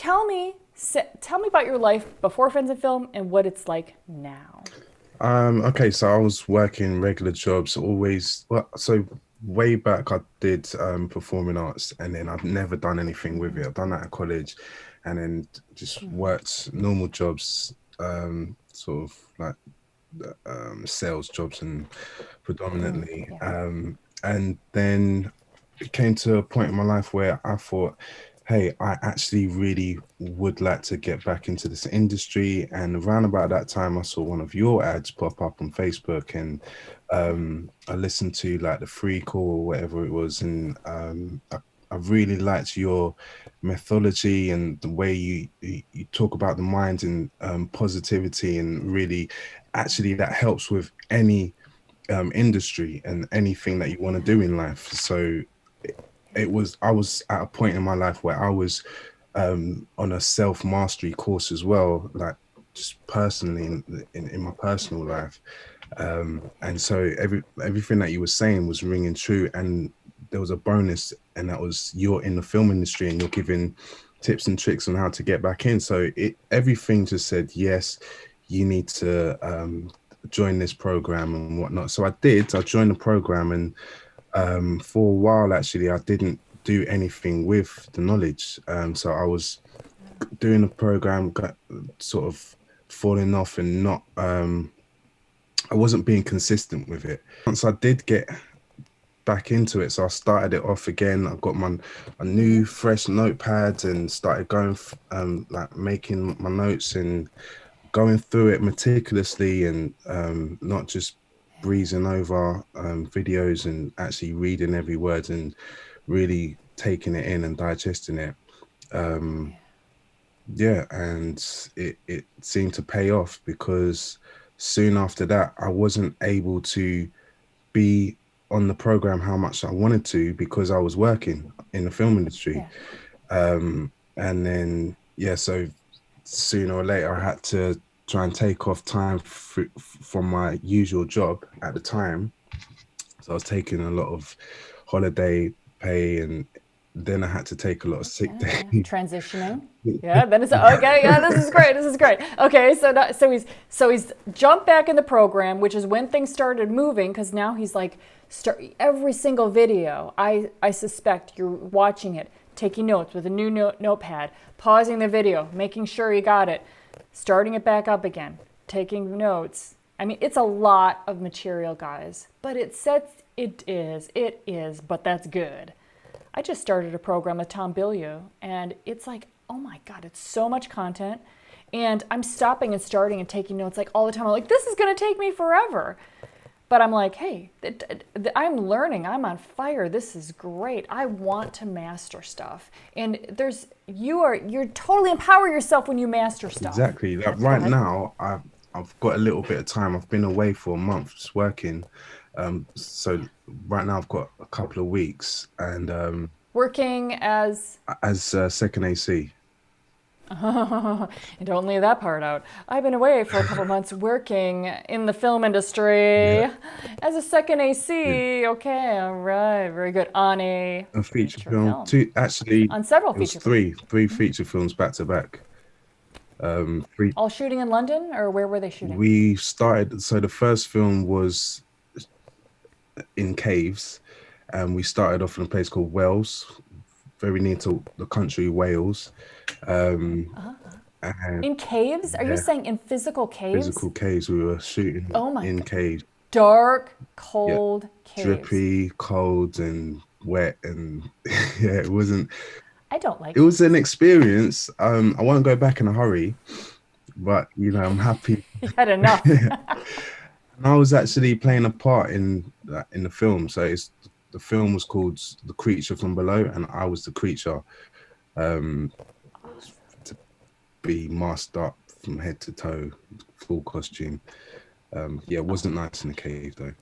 tell me about your life before Friends and Film and what it's like now. Okay, so I was working regular jobs always. Well, so way back I did performing arts and then I've never done anything with it. I've done that at college and then just worked normal jobs, sort of like sales jobs and predominantly. Yeah. And then it came to a point in my life where I thought, hey, I actually really would like to get back into this industry. And around about that time, I saw one of your ads pop up on Facebook, and I listened to like the free call or whatever it was, and I really liked your methodology and the way you talk about the mind and positivity, and really, actually, that helps with any industry and anything that you want to do in life. So it was I was at a point in my life where I was on a self mastery course as well, like just personally in my personal life. And so everything that you were saying was ringing true. And there was a bonus, and that was you're in the film industry and you're giving tips and tricks on how to get back in. So everything just said yes, you need to join this program and whatnot. So I did. I joined the program, and for a while, actually, I didn't do anything with the knowledge. So I was doing the program, got sort of falling off and not, I wasn't being consistent with it. Once I did get back into it, so I started it off again. I got my a new fresh notepad and started going, like making my notes and going through it meticulously, and not just breezing over videos, and actually reading every word and really taking it in and digesting it. Um, yeah, and it seemed to pay off, because soon after that, I wasn't able to be on the program how much I wanted to, because I was working in the film industry. Yeah. And then, yeah, so sooner or later, I had to try and take off time from my usual job at the time. So I was taking a lot of holiday pay, and then I had to take a lot of sick Yeah, yeah. days. Transitioning. Yeah, then it's okay. Yeah, this is great. This is great. Okay, so he's jumped back in the program, which is when things started moving, because now he's like start every single video. I suspect you're watching it, taking notes with a new notepad, pausing the video, making sure you got it, starting it back up again, taking notes. I mean, it's a lot of material, guys, but it is, but that's good. I just started a program with Tom Bilyeu, and it's like, oh my God, it's so much content. And I'm stopping and starting and taking notes like all the time. I'm like, this is going to take me forever. But I'm like, hey, I'm learning. I'm on fire. This is great. I want to master stuff. And you're totally empower yourself when you master stuff. Exactly. Like Go right ahead. now, I've got a little bit of time. I've been away for a month just working. So right now I've got a couple of weeks, and Working as as second AC. and don't leave that part out. I've been away for a couple months working in the film industry Yeah, as a second yeah. AC. Okay, all right, very good. On a A feature feature film. film, Two, actually, on several it was feature films. three feature films back to back. Three. All shooting in London, or where were they shooting? We started. So the first film was in caves, and we started off in a place called Wales, very near to the country Wales. Um, and In caves? Are you yeah, saying in physical caves? physical caves. We were shooting Oh my in God. caves. Dark, Yeah, cold caves. drippy, cold, and wet, and yeah, I don't like it was an caves. experience. I won't go back in a hurry, but I'm happy. You had enough. And I was actually playing a part in the film. So the film was called The Creature from Below, and I was the creature, um, to be masked up from head to toe, full costume. Yeah, it wasn't nice in the cave though.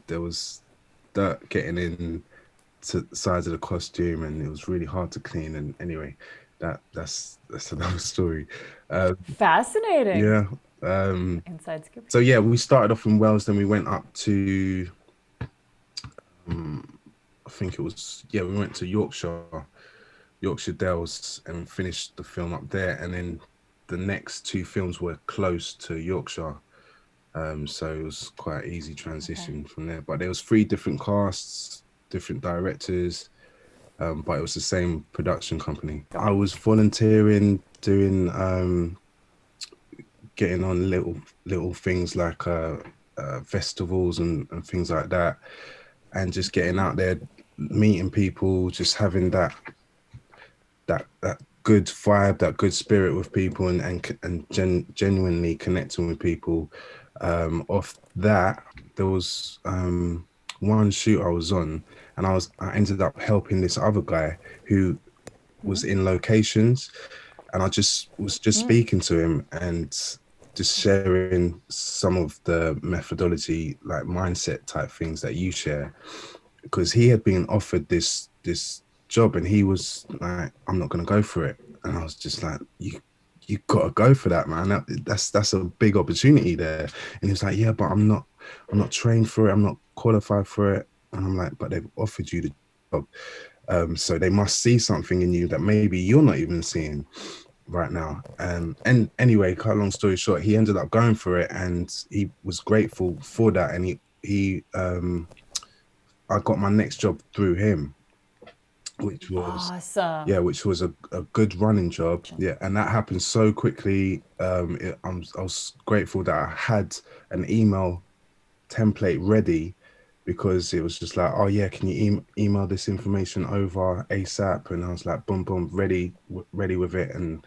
There was dirt getting in to the sides of the costume, and it was really hard to clean. And anyway, that's another story. Um, Fascinating. yeah. Um, Inside scoop. so yeah, we started off in Wales, then we went up to, I think it was, yeah, we went to Yorkshire, Yorkshire Dales and finished the film up there. And then the next two films were close to Yorkshire. So it was quite an easy Okay. transition from there. But there was three different casts, different directors, but it was the same production company. I Okay. was volunteering, doing getting on little things like festivals and things like that, and just getting out there, meeting people, just having that good vibe, that good spirit with people, and genuinely connecting with people. Off that, there was one shoot I was on, and I ended up helping this other guy who was in locations, and I just was just speaking to him and just sharing some of the methodology, like mindset type things that you share, because he had been offered this job and he was like, I'm not going to go for it. And I was just like, you got to go for that, man. That's a big opportunity there. And he was like, yeah, but I'm not trained for it, I'm not qualified for it. And I'm like, but they've offered you the job, so they must see something in you that maybe you're not even seeing right now. And anyway, cut a long story short, he ended up going for it, and he was grateful for that. And I got my next job through him, which was Awesome. yeah, which was a good running job. Yeah, and that happened so quickly. I was grateful that I had an email template ready, because it was just like, oh yeah, can you email this information over ASAP? And I was like, boom, boom, ready with it, and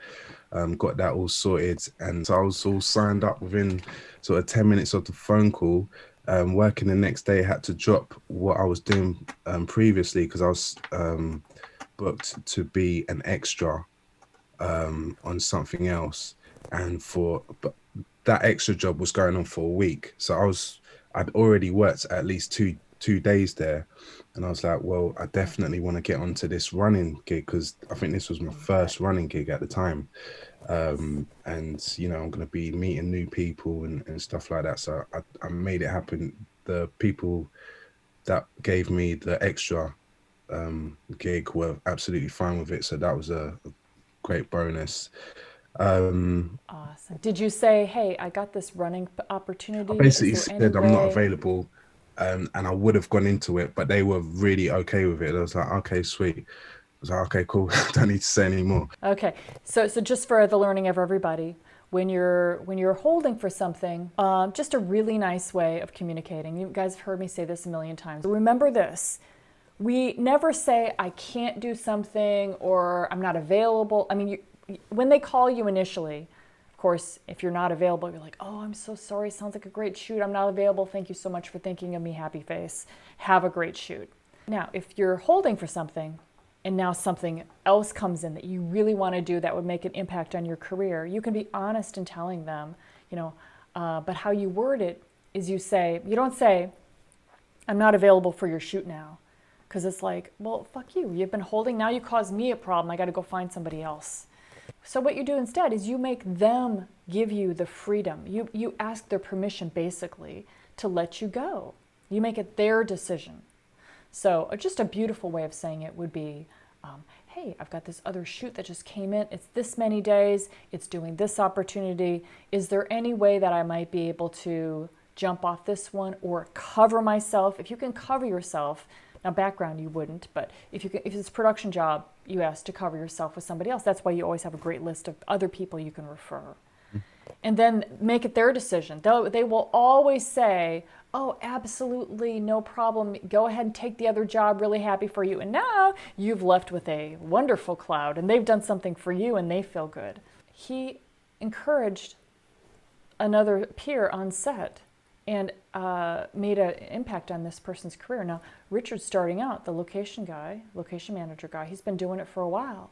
got that all sorted. And so I was all signed up within sort of 10 minutes of the phone call. Working the next day, had to drop what I was doing previously, because I was booked to be an extra on something else, and but that extra job was going on for a week. So I'd already worked at least two days there, and I was like, well, I definitely want to get onto this running gig, because I think this was my first running gig at the time. And I'm going to be meeting new people and stuff like that. So I made it happen. The people that gave me the extra gig were absolutely fine with it, so that was a great bonus. Awesome. Did you say, hey, I got this running I opportunity? Is basically there any said I'm not way? available, and I would have gone into it, but they were really okay with it. I was like, okay, sweet. I was like, okay, cool. Don't need to say any more. Okay. So just for the learning of everybody, when you're holding for something, just a really nice way of communicating. You guys have heard me say this a million times. Remember this. We never say I can't do something or I'm not available. I mean, when they call you initially, of course, if you're not available, you're like, oh, I'm so sorry. Sounds like a great shoot. I'm not available. Thank you so much for thinking of me. Happy face. Have a great shoot. Now, if you're holding for something and now something else comes in that you really want to do that would make an impact on your career, you can be honest in telling them, but how you word it is you don't say, I'm not available for your shoot now. Because it's like, well, fuck you. You've been holding, now you cause me a problem. I got to go find somebody else. So what you do instead is you make them give you the freedom. You ask their permission basically to let you go. You make it their decision. So just a beautiful way of saying it would be, hey, I've got this other shoot that just came in. It's this many days. It's doing this opportunity. Is there any way that I might be able to jump off this one or cover myself? If you can cover yourself, now background you wouldn't, but if it's a production job, you ask to cover yourself with somebody else. That's why you always have a great list of other people you can refer. And then make it their decision. They will always say, oh, absolutely, no problem. Go ahead and take the other job, really happy for you. And now you've left with a wonderful cloud and they've done something for you and they feel good. He encouraged another peer on set and made an impact on this person's career. Now, Richard's starting out, the location manager guy, he's been doing it for a while.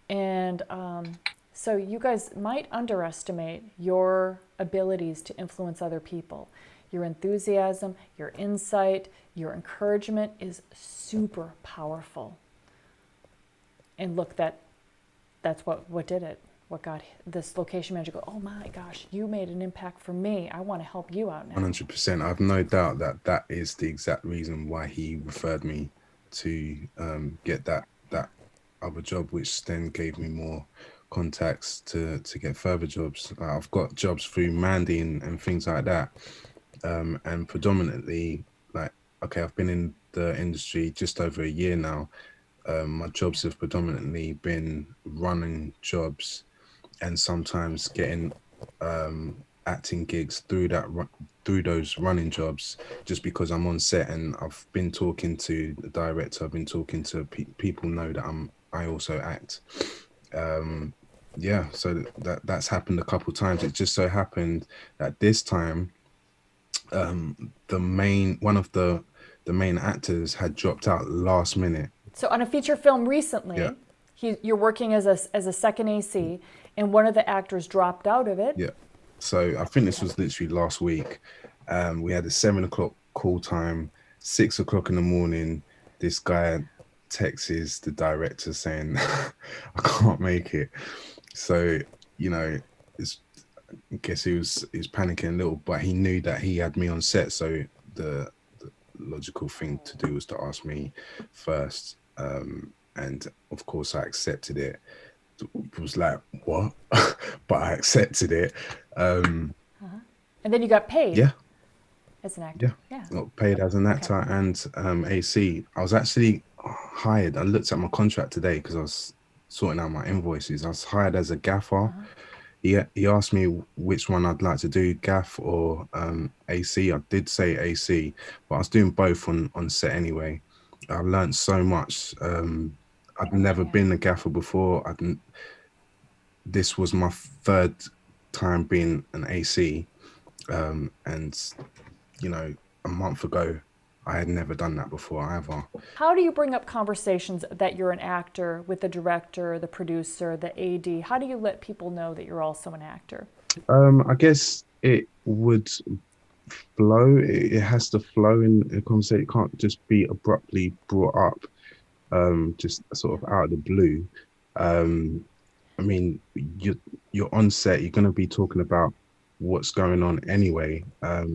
And so you guys might underestimate your abilities to influence other people. Your enthusiasm, your insight, your encouragement is super powerful. And look, that's what did it. What got this location manager go, oh my gosh, you made an impact for me. I want to help you out now. 100%. I've no doubt that is the exact reason why he referred me to get that other job, which then gave me more contacts to get further jobs. I've got jobs through Mandy and things like that, and predominantly, like, okay, I've been in the industry just over a year now. My jobs have predominantly been running jobs and sometimes getting acting gigs through through those running jobs, just because I'm on set and I've been talking to the director. I've been talking to people know that I also act. um yeah, so that's happened a couple times. It just so happened that this time, the main one of the main actors had dropped out last minute. So on a feature film Yeah, recently, you're working as a second AC, and one of the actors dropped out of it. yeah. So I think this Yeah. was literally last week. We had a 7 o'clock call time. 6 o'clock in the morning, this guy texts the director saying, "I can't make it." So, you know, it's, I guess he was panicking a little, but he knew that he had me on set. So the logical thing to do was to ask me first. And of course, I accepted it. It was like, what? But I accepted it. Um, And then you got paid yeah, as an actor. yeah. Yeah. Got paid as an Okay. actor and AC. I was actually hired. I looked at my contract today because I was sorting out my invoices. I was hired as a gaffer. He asked me which one I'd like to do, gaff or AC. I did say AC, but I was doing both on set anyway. I learned so much. I'd never Yeah. been a gaffer before. This was my third time being an AC, and you know, a month ago, I had never done that before either. How do you bring up conversations that you're an actor with the director, the producer, the AD? How do you let people know that you're also an actor? I guess it would flow. It has to flow in a conversation. It can't just be abruptly brought up, just sort of out of the blue. Um, I mean, you're on set. You're going to be talking about what's going on anyway.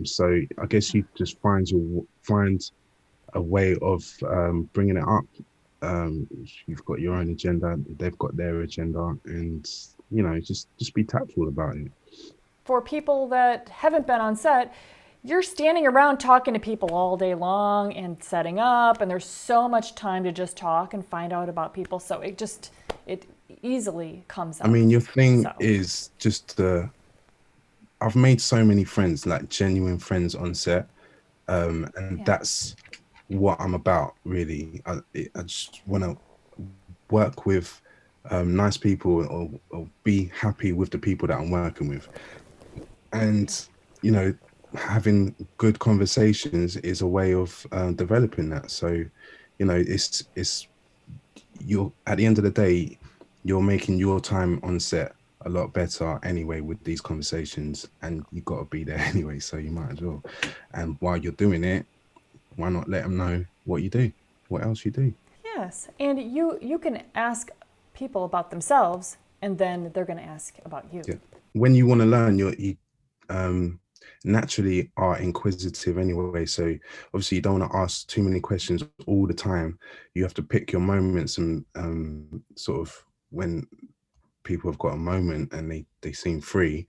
So I guess you just find a way of bringing it up. You've got your own agenda. They've got their agenda, and just be tactful about it. For people that haven't been on set, you're standing around talking to people all day long and setting up, and there's so much time to just talk and find out about people. So it easily comes I up. mean, your thing So, is just I've made so many friends, like genuine friends on set, and yeah. that's what I'm about, really. I just want to work with nice people, or be happy with the people that I'm working with, and you know, having good conversations is a way of developing that. So, it's you're at the end of the day, you're making your time on set a lot better anyway with these conversations, and you got to be there anyway, so you might as well. And while you're doing it, why not let them know what you do, what else you do? Yes. And you can ask people about themselves, and then they're going to ask about you. Yeah, when you want to learn, you um naturally are inquisitive anyway, so obviously you don't want to ask too many questions all the time. You have to pick your moments, and sort of when people have got a moment and they seem free,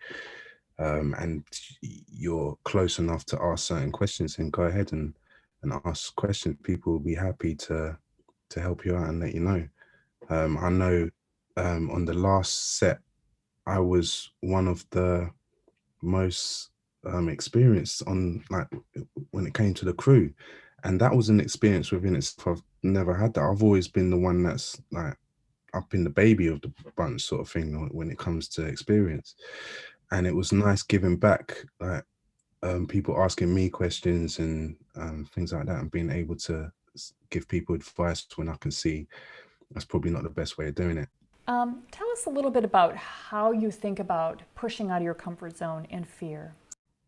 and you're close enough to ask certain questions, and go ahead and ask questions. People will be happy to help you out and let you know. I know, on the last set, I was one of the most experienced on, like, when it came to the crew, and that was an experience within itself. I've never had that. I've always been the one that's like up in the baby of the bunch, sort of thing, when it comes to experience. And it was nice giving back, like, people asking me questions and things like that, and being able to give people advice when I can see that's probably not the best way of doing it. Tell us a little bit about how you think about pushing out of your comfort zone and fear.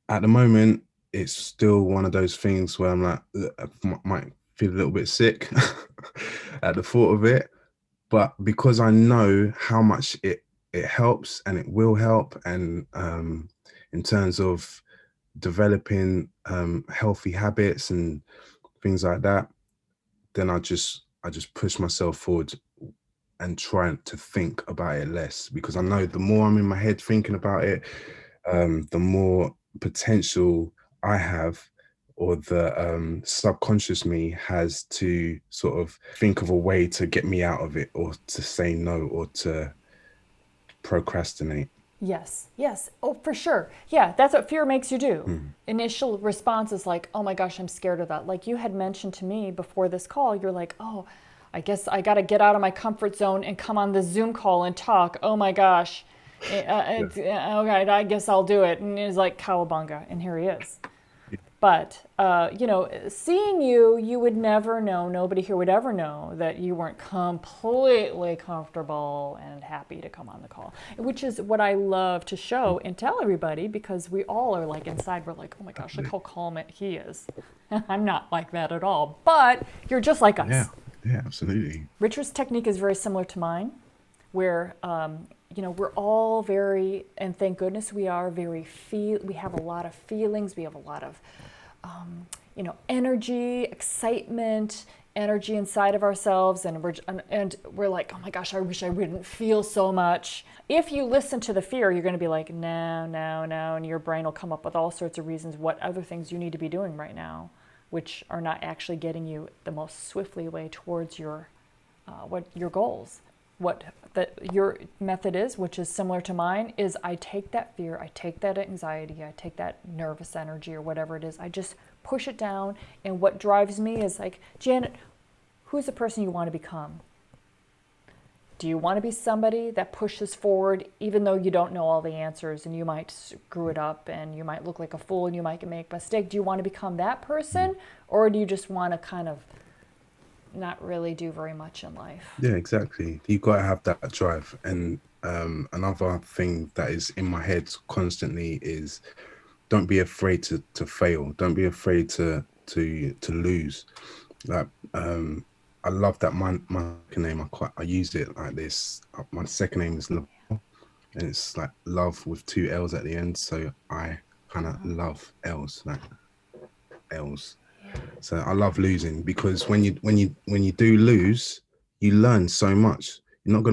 At the moment, it's still one of those things where I'm like, "Ugh," might feel a little bit sick at the thought of it, but because I know how much it helps and it will help, and in terms of developing healthy habits and things like that, then I just push myself forward and trying to think about it less, because I know the more I'm in my head thinking about it, the more potential I have, or the subconscious me has to sort of think of a way to get me out of it, or to say no, or to procrastinate. Yes, yes. Oh, for sure. Yeah, that's what fear makes you do. Mm. Initial response is like, oh my gosh, I'm scared of that. Like you had mentioned to me before this call, you're like, oh, I guess I got to get out of my comfort zone and come on this Zoom call and talk. Oh my gosh. Yeah. Okay, I guess I'll do it. And it's like cowabunga. And here he is. But, seeing you, you would never know, nobody here would ever know that you weren't completely comfortable and happy to come on the call, which is what I love to show and tell everybody, because we all are like inside, we're like, oh my gosh, look how calm he is. I'm not like that at all, but you're just like Yeah, us. yeah, absolutely. Richard's technique is very similar to mine, where we're all very, and thank goodness we are very we have a lot of feelings, we have a lot of energy, excitement, energy inside of ourselves, and we're like, oh my gosh, I wish I wouldn't feel so much. If you listen to the fear, you're going to be like, no, no, no, and your brain will come up with all sorts of reasons what other things you need to be doing right now, which are not actually getting you the most swiftly way towards your goals. What your method is, which is similar to mine, is I take that fear, I take that anxiety, I take that nervous energy or whatever it is, I just push it down. And what drives me is like, Janet, who's the person you want to become? Do you want to be somebody that pushes forward even though you don't know all the answers, and you might screw it up and you might look like a fool and you might make a mistake? Do you want to become that person, or do you just want to kind of not really do very much in life? Yeah, exactly. You got to have that drive. And another thing that is in my head constantly is, don't be afraid to fail. Don't be afraid to lose. Like, I love that my second name. I use it like this. My second name is Love, and it's like love with two L's at the end. So I kind of love L's, like L's. Yeah. So I love losing, because when you do lose, you learn so much. You're not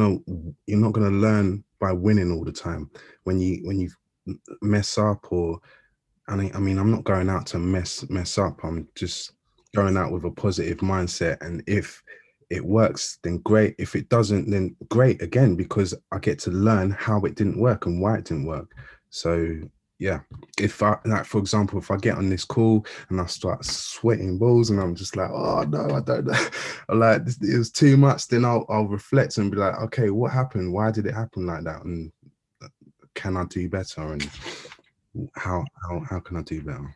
gonna learn by winning all the time. When you mess up, or I mean, I'm not going out to mess up. I'm just going out with a positive mindset. And if it works, then great. If it doesn't, then great again, because I get to learn how it didn't work and why it didn't work. So yeah, if I, like, for example, if I get on this call and I start sweating balls and I'm just like, oh no, I don't know, or like it was too much, then I'll reflect and be like, okay, what happened? Why did it happen like that? And can I do better? And how can I do better?